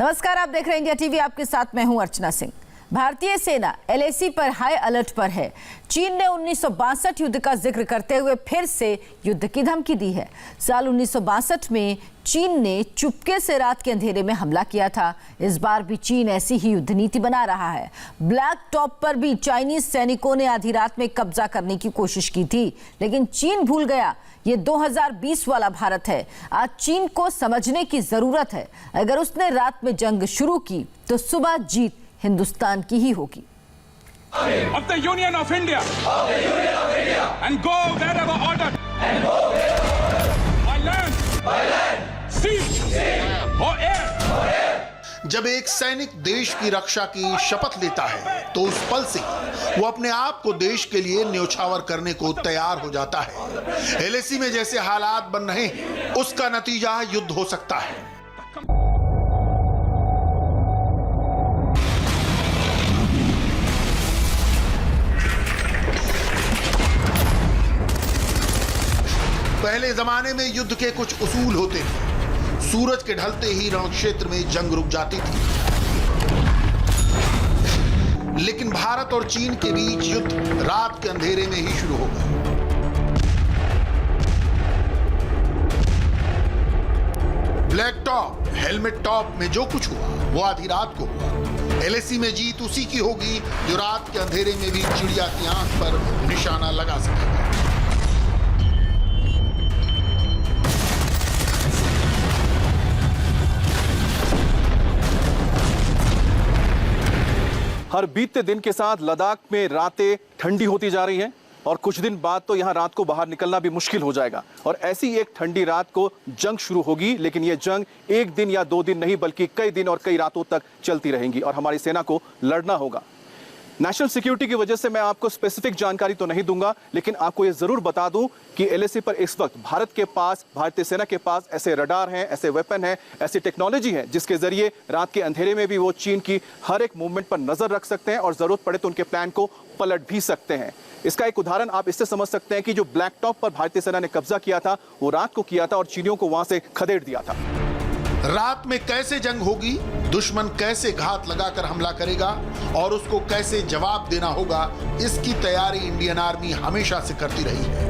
नमस्कार, आप देख रहे हैं इंडिया टीवी। आपके साथ मैं हूं अर्चना सिंह। भारतीय सेना LAC पर हाई अलर्ट पर है। चीन ने 1962 युद्ध का जिक्र करते हुए फिर से युद्ध की धमकी दी है। साल 1962 में चीन ने चुपके से रात के अंधेरे में हमला किया था। इस बार भी चीन ऐसी ही युद्ध नीति बना रहा है। ब्लैक टॉप पर भी चाइनीज सैनिकों ने आधी रात में कब्जा करने की कोशिश की थी, लेकिन चीन भूल गया ये 2020 वाला भारत है। आज चीन को समझने की जरूरत है। अगर उसने रात में जंग शुरू की तो सुबह जीत हिंदुस्तान की ही होगी। Of the Union of India, and go wherever ordered, by land, sea, or air. जब एक सैनिक देश की रक्षा की शपथ लेता है तो उस पल से वो अपने आप को देश के लिए न्योछावर करने को तैयार हो जाता है। LAC में जैसे हालात बन रहे हैं, उसका नतीजा युद्ध हो सकता है। पहले जमाने में युद्ध के कुछ उसूल होते थे। सूरज के ढलते ही रण क्षेत्र में जंग रुक जाती थी, लेकिन भारत और चीन के बीच युद्ध रात के अंधेरे में ही शुरू हो गया। ब्लैक टॉप, हेलमेट टॉप में जो कुछ हुआ वो आधी रात को हुआ। LAC में जीत उसी की होगी जो रात के अंधेरे में भी चिड़िया की आंख पर निशाना लगा सकेगा। हर बीतते दिन के साथ लद्दाख में रातें ठंडी होती जा रही हैं और कुछ दिन बाद तो यहाँ रात को बाहर निकलना भी मुश्किल हो जाएगा। और ऐसी एक ठंडी रात को जंग शुरू होगी, लेकिन ये जंग एक दिन या 2 दिन नहीं बल्कि कई दिन और कई रातों तक चलती रहेंगी और हमारी सेना को लड़ना होगा। नेशनल सिक्योरिटी की वजह से मैं आपको स्पेसिफिक जानकारी तो नहीं दूंगा, लेकिन आपको ये जरूर बता दूं कि LAC पर इस वक्त भारतीय सेना के पास ऐसे रडार हैं, ऐसे वेपन हैं, ऐसी टेक्नोलॉजी है जिसके जरिए रात के अंधेरे में भी वो चीन की हर एक मूवमेंट पर नजर रख सकते हैं और जरूरत पड़े तो उनके प्लान को पलट भी सकते हैं। इसका एक उदाहरण आप इससे समझ सकते हैं कि जो ब्लैक टॉप पर भारतीय सेना ने कब्जा किया था वो रात को किया था और चीनियों को वहां से खदेड़ दिया था। रात में कैसे जंग होगी, दुश्मन कैसे घात लगाकर हमला करेगा और उसको कैसे जवाब देना होगा, इसकी तैयारी इंडियन आर्मी हमेशा से करती रही है।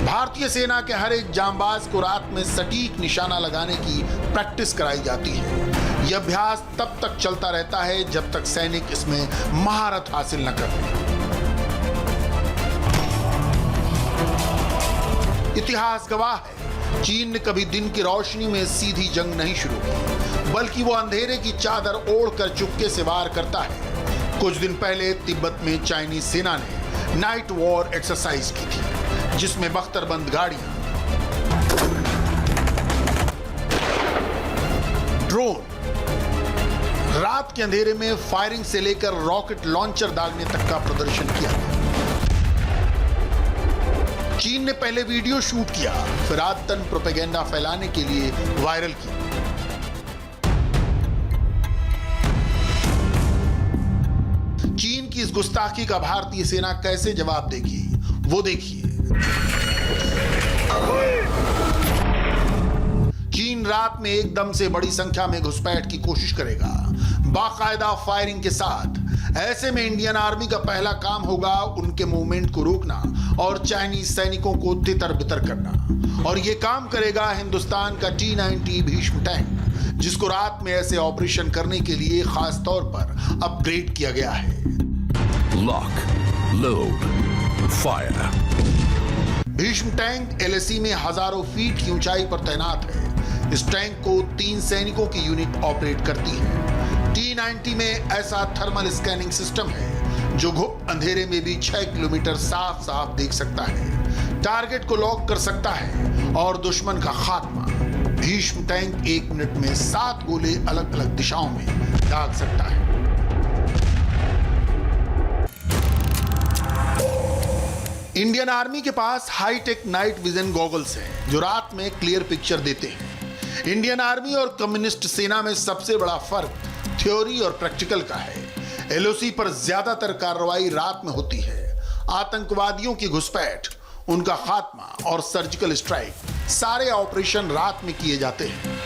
भारतीय सेना के हर एक जांबाज को रात में सटीक निशाना लगाने की प्रैक्टिस कराई जाती है। यह अभ्यास तब तक चलता रहता है जब तक सैनिक इसमें महारत हासिल न कर। इतिहास गवाह है, चीन ने कभी दिन की रोशनी में सीधी जंग नहीं शुरू की, बल्कि वो अंधेरे की चादर ओढ़कर चुपके से वार करता है। कुछ दिन पहले तिब्बत में चाइनीज सेना ने नाइट वॉर एक्सरसाइज की थी, जिसमें बख्तरबंद गाड़ियां, ड्रोन, रात के अंधेरे में फायरिंग से लेकर रॉकेट लॉन्चर दागने तक का प्रदर्शन किया। चीन ने पहले वीडियो शूट किया, फिर आदतन प्रोपेगेंडा फैलाने के लिए वायरल किया। चीन की इस गुस्ताखी का भारतीय सेना कैसे जवाब देगी, वो देखिए। चीन रात में एकदम से बड़ी संख्या में घुसपैठ की कोशिश करेगा, बाकायदा फायरिंग के साथ। ऐसे में इंडियन आर्मी का पहला काम होगा उनके मूवमेंट को रोकना और चाइनीज सैनिकों को तितर बितर करना। और यह काम करेगा हिंदुस्तान का T-90 भीष्म टैंक, जिसको रात में ऐसे ऑपरेशन करने के लिए खास तौर पर अपग्रेड किया गया है। Lock, load, fire. Bhishma tank LAC में हजारों फीट की ऊंचाई पर तैनात है। इस टैंक को 3 सैनिकों की यूनिट ऑपरेट करती है। T-90 में ऐसा थर्मल स्कैनिंग सिस्टम है जो गुप्त अंधेरे में भी 6 किलोमीटर साफ साफ देख सकता है, टारगेट को लॉक कर सकता है और दुश्मन का खात्मा। भीष्म टैंक 1 मिनट में 7 गोले अलग अलग दिशाओं में दाग सकता है। इंडियन आर्मी के पास हाईटेक नाइट विजन गॉगल्स हैं जो रात में क्लियर पिक्चर देते हैं। इंडियन आर्मी और कम्युनिस्ट सेना में सबसे बड़ा फर्क थ्योरी और प्रैक्टिकल का है। LOC पर ज्यादातर कार्रवाई रात में होती है। आतंकवादियों की घुसपैठ, उनका खात्मा और सर्जिकल स्ट्राइक सारे ऑपरेशन रात में किए जाते हैं।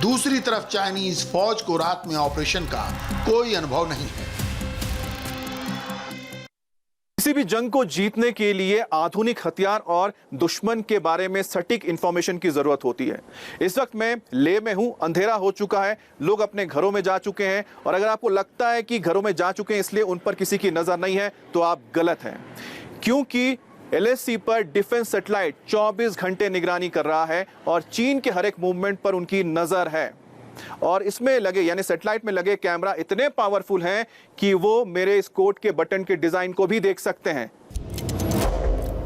दूसरी तरफ चाइनीज फौज को रात में ऑपरेशन का कोई अनुभव नहीं है। किसी भी जंग को जीतने के लिए आधुनिक हथियार और दुश्मन के बारे में सटीक इंफॉर्मेशन की जरूरत होती है। इस वक्त मैं लेह में हूं, अंधेरा हो चुका है, लोग अपने घरों में जा चुके हैं और अगर आपको लगता है कि घरों में जा चुके हैं इसलिए उन पर किसी की नजर नहीं है तो आप गलत हैं, क्योंकि LAC पर डिफेंस सैटेलाइट 24 घंटे निगरानी कर रहा है और चीन के हर एक मूवमेंट पर उनकी नजर है और इसमें लगे यानी सैटेलाइट में लगे कैमरा इतने पावरफुल हैं कि वो मेरे इस कोट के बटन के डिजाइन को भी देख सकते हैं।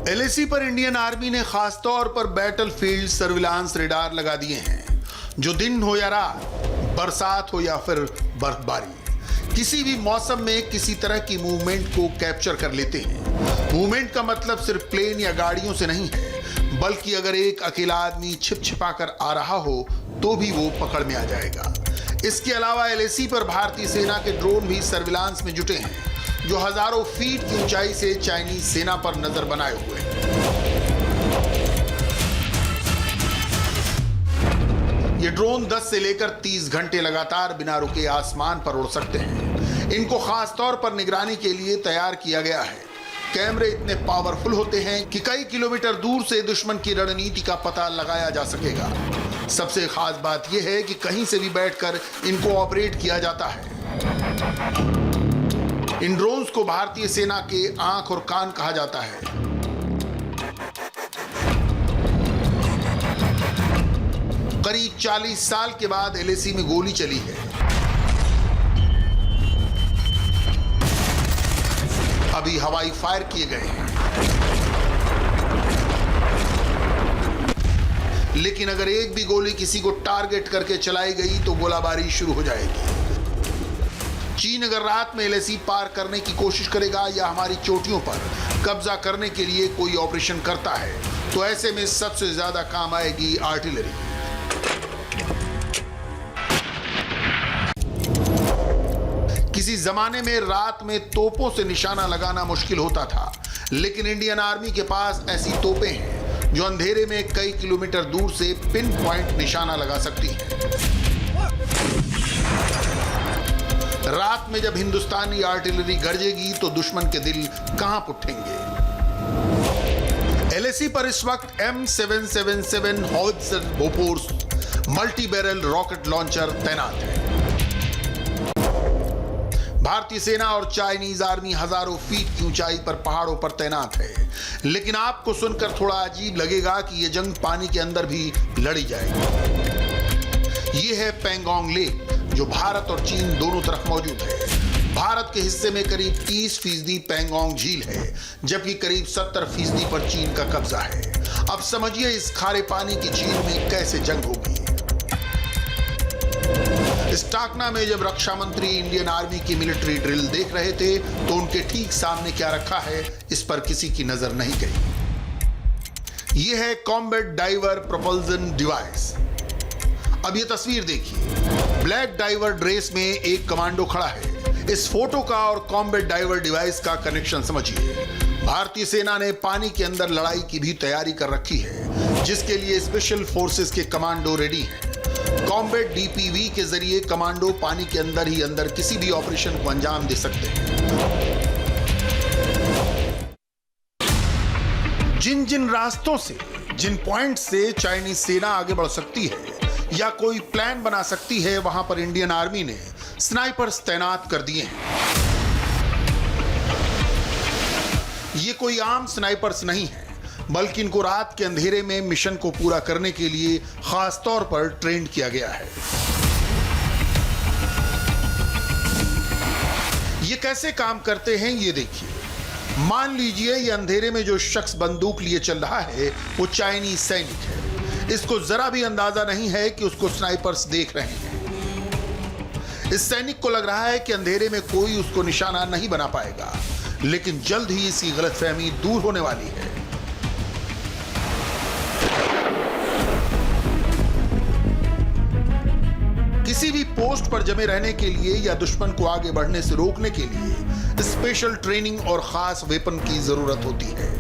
LAC पर इंडियन आर्मी ने खास तौर पर बैटलफील्ड सर्विलांस रेडार लगा दिए हैं, जो दिन हो या रात, बरसात हो या फिर बर्फबारी, किसी भी मौसम में किसी तरह की मूवमेंट को कैप्चर कर लेते हैं। मूवमेंट का मतलब सिर्फ प्लेन या गाड़ियों से नहीं है, बल्कि अगर एक अकेला आदमी छिपा कर आ रहा हो तो भी वो पकड़ में आ जाएगा। इसके अलावा LAC पर भारतीय सेना के ड्रोन भी सर्विलांस में जुटे हैं, जो हजारों फीट की ऊंचाई से चाइनीज सेना पर नजर बनाए हुए हैं। ये ड्रोन 10 से लेकर 30 घंटे लगातार बिना रुके आसमान पर उड़ सकते हैं। इनको खास तौर पर निगरानी के लिए तैयार किया गया है। कैमरे इतने पावरफुल होते हैं कि कई किलोमीटर दूर से दुश्मन की रणनीति का पता लगाया जा सकेगा। सबसे खास बात यह है कि कहीं से भी बैठकर इनको ऑपरेट किया जाता है। इन ड्रोन्स को भारतीय सेना के आंख और कान कहा जाता है। करीब 40 साल के बाद LAC में गोली चली है। अभी हवाई फायर किए गए हैं, लेकिन अगर एक भी गोली किसी को टारगेट करके चलाई गई तो गोलाबारी शुरू हो जाएगी। चीन अगर रात में LAC पार करने की कोशिश करेगा या हमारी चोटियों पर कब्जा करने के लिए कोई ऑपरेशन करता है तो ऐसे में सबसे ज्यादा काम आएगी आर्टिलरी। किसी जमाने में रात में तोपों से निशाना लगाना मुश्किल होता था, लेकिन इंडियन आर्मी के पास ऐसी तोपें हैं जो अंधेरे में कई किलोमीटर दूर से पिन पॉइंट निशाना लगा सकती हैं। रात में जब हिंदुस्तानी आर्टिलरी गरजेगी तो दुश्मन के दिल कहां उठेंगे। LAC पर इस वक्त M777 howitzer Bofors multi barrel rocket launcher तैनात है। भारतीय सेना और चाइनीज आर्मी हजारों फीट की ऊंचाई पर पहाड़ों पर तैनात है, लेकिन आपको सुनकर थोड़ा अजीब लगेगा कि यह जंग पानी के अंदर भी लड़ी जाएगी। यह है पेंगोंग लेक, जो भारत और चीन दोनों तरफ मौजूद है। भारत के हिस्से में करीब 30% पेंगोंग झील है, जबकि करीब 70% पर चीन का कब्जा है। अब समझिए इस खारे पानी की झील में कैसे जंग होगी। स्टाकना में जब रक्षा मंत्री इंडियन आर्मी की मिलिट्री ड्रिल देख रहे थे तो उनके ठीक सामने क्या रखा है इस पर किसी की नजर नहीं गई। यह है कॉम्बैट डाइवर प्रोपल्जन डिवाइस। अब यह तस्वीर देखिए, ब्लैक डाइवर ड्रेस में एक कमांडो खड़ा है। इस फोटो का और कॉम्बैट डाइवर डिवाइस का कनेक्शन समझिए। भारतीय सेना ने पानी के अंदर लड़ाई की भी तैयारी कर रखी है, जिसके लिए स्पेशल फोर्सेस के कमांडो रेडी हैं। कॉम्बैट DPV के जरिए कमांडो पानी के अंदर ही अंदर किसी भी ऑपरेशन को अंजाम दे सकते हैं। जिन जिन रास्तों से, जिन पॉइंट से चाइनीज सेना आगे बढ़ सकती है या कोई प्लान बना सकती है, वहां पर इंडियन आर्मी ने स्नाइपर्स तैनात कर दिए हैं। ये कोई आम स्नाइपर्स नहीं है, बल्कि इनको रात के अंधेरे में मिशन को पूरा करने के लिए खास तौर पर ट्रेन किया गया है। ये कैसे काम करते हैं ये देखिए। मान लीजिए ये अंधेरे में जो शख्स बंदूक लिए चल रहा है वो चाइनीज सैनिक है। इसको जरा भी अंदाजा नहीं है कि उसको स्नाइपर्स देख रहे हैं। इस सैनिक को लग रहा है कि अंधेरे में कोई उसको निशाना नहीं बना पाएगा, लेकिन जल्द ही इसकी गलतफहमी दूर होने वाली है। किसी भी पोस्ट पर जमे रहने के लिए या दुश्मन को आगे बढ़ने से रोकने के लिए स्पेशल ट्रेनिंग और खास वेपन की जरूरत होती है।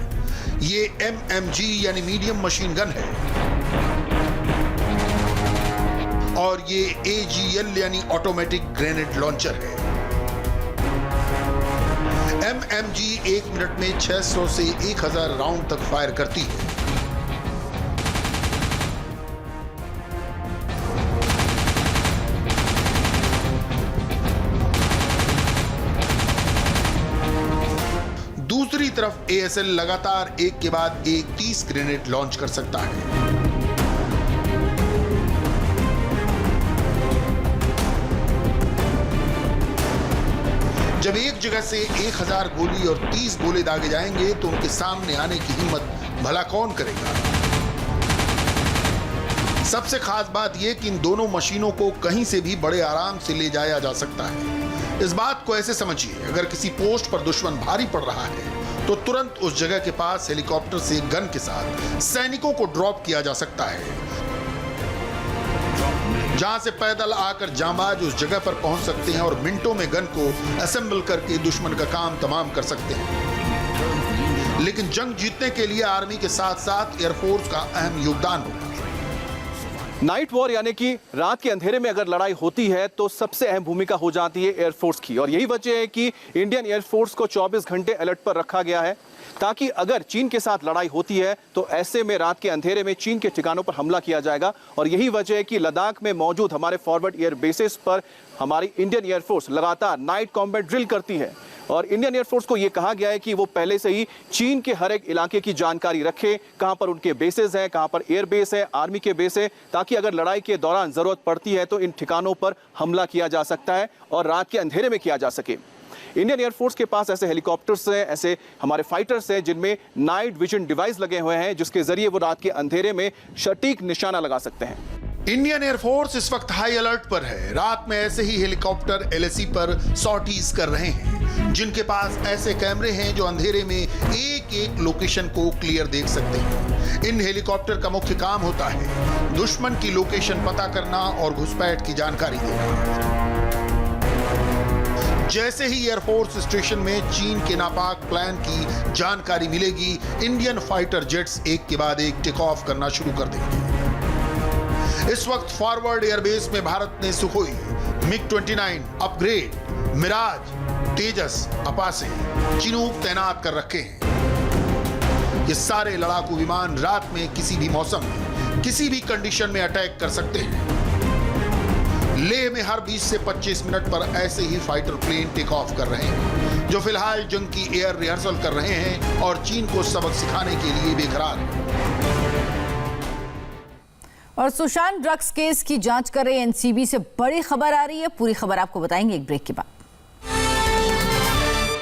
ये MMG यानी मीडियम मशीन गन है और ये AGL यानी ऑटोमेटिक ग्रेनेड लॉन्चर है। MMG 1 मिनट में 600 से 1000 राउंड तक फायर करती है। दूसरी तरफ ASL लगातार एक के बाद एक 30 ग्रेनेड लॉन्च कर सकता है। जब एक जगह से 1000 गोली और 30 गोले दागे जाएंगे तो उनके सामने आने की हिम्मत भला कौन करेगा। सबसे खास बात यह कि इन दोनों मशीनों को कहीं से भी बड़े आराम से ले जाया जा सकता है। इस बात को ऐसे समझिए, अगर किसी पोस्ट पर दुश्मन भारी पड़ रहा है तो तुरंत उस जगह के पास हेलीकॉप्टर से गन के साथ सैनिकों को ड्रॉप किया जा सकता है, जहां से पैदल आकर जांबाज उस जगह पर पहुंच सकते हैं और मिनटों में गन को असेंबल करके दुश्मन का काम तमाम कर सकते हैं। लेकिन जंग जीतने के लिए आर्मी के साथ साथ एयरफोर्स का अहम योगदान होगा। नाइट वॉर यानी कि रात के अंधेरे में अगर लड़ाई होती है तो सबसे अहम भूमिका हो जाती है एयरफोर्स की, और यही वजह है कि इंडियन एयरफोर्स को 24 घंटे अलर्ट पर रखा गया है, ताकि अगर चीन के साथ लड़ाई होती है तो ऐसे में रात के अंधेरे में चीन के ठिकानों पर हमला किया जाएगा। और यही वजह है कि लद्दाख में मौजूद हमारे फॉरवर्ड एयर बेसिस पर हमारी इंडियन एयरफोर्स लगातार नाइट कॉम्बैट ड्रिल करती है। और इंडियन एयरफोर्स को यह कहा गया है कि वो पहले से ही चीन के हर एक इलाके की जानकारी रखे, कहां पर उनके बेसेस हैं, कहां पर एयर बेस है, आर्मी के बेस है, ताकि अगर लड़ाई के दौरान जरूरत पड़ती है तो इन ठिकानों पर हमला किया जा सकता है और रात के अंधेरे में किया जा सके। इंडियन एयरफोर्स के पास ऐसे हेलीकॉप्टर्स हैं, ऐसे हमारे फाइटर्स हैं जिनमें नाइट विजन डिवाइस लगे हुए हैं, जिसके जरिए वो रात के अंधेरे में सटीक निशाना लगा सकते हैं। इंडियन एयरफोर्स इस वक्त हाई अलर्ट पर है। रात में ऐसे ही हेलीकॉप्टर LAC पर सॉर्टीज कर रहे हैं, जिनके पास ऐसे कैमरे हैं जो अंधेरे में एक एक लोकेशन को क्लियर देख सकते हैं। इन हेलीकॉप्टर का मुख्य काम होता है दुश्मन की लोकेशन पता करना और घुसपैठ की जानकारी देना। जैसे ही एयरफोर्स स्टेशन में चीन के नापाक प्लान की जानकारी मिलेगी, इंडियन फाइटर जेट्स एक के बाद एक टेक ऑफ करना शुरू कर देंगे। इस वक्त फॉरवर्ड एयरबेस में भारत ने सुखोई, MiG-29 अपग्रेड, मिराज, तेजस, अपाचे, चिनूक तैनात कर रखे हैं। ये सारे लड़ाकू विमान रात में किसी भी मौसम में किसी भी कंडीशन में अटैक कर सकते हैं। लेह में हर 20 से 25 मिनट पर ऐसे ही फाइटर प्लेन टेक ऑफ कर रहे हैं, जो फिलहाल जंग की एयर रिहर्सल कर रहे हैं और चीन को सबक सिखाने के लिए बेकरार हैं। और सुशांत ड्रग्स केस की जांच कर रहे NCB से बड़ी खबर आ रही है, पूरी खबर आपको बताएंगे एक ब्रेक के बाद।